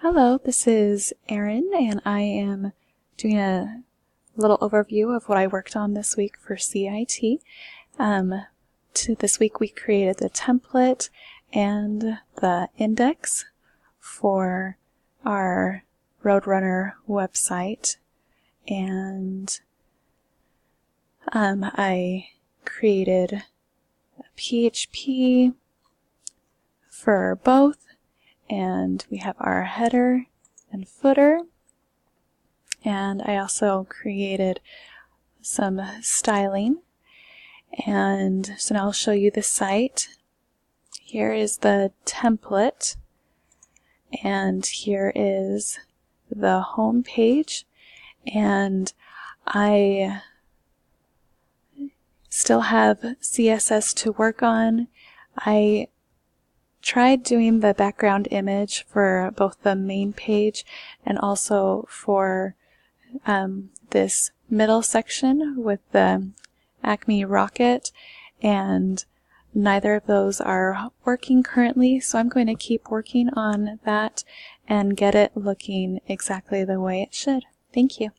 Hello, this is Erin, and I am doing a little overview of what I worked on this week for CIT. This week we created the template and the index for our Roadrunner website, and I created a PHP for both. And we have our header and footer. And I also created some styling. And so now I'll show you the site. Here is the template. And here is the home page. And I still have CSS to work on. I tried doing the background image for both the main page and also for this middle section with the Acme rocket, and neither of those are working currently, so I'm going to keep working on that and get it looking exactly the way it should. Thank you.